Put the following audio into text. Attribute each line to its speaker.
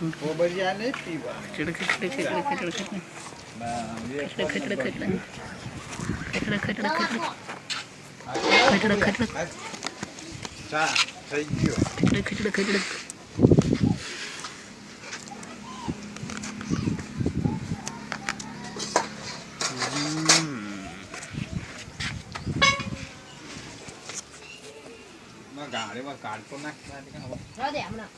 Speaker 1: वो बढ़िया नहीं पीवा
Speaker 2: खिचड़ खिचड़ खिचड़ खिचड़ खिचड़ खिचड़ खिचड़ खिचड़ खिचड़ खिचड़ खिचड़ खिचड़ खिचड़
Speaker 1: चा થઈ ગયો
Speaker 2: खिचड़ खिचड़ खिचड़
Speaker 1: માં ગાડીમાં કાઢતો નાખતા
Speaker 3: દે હમણાં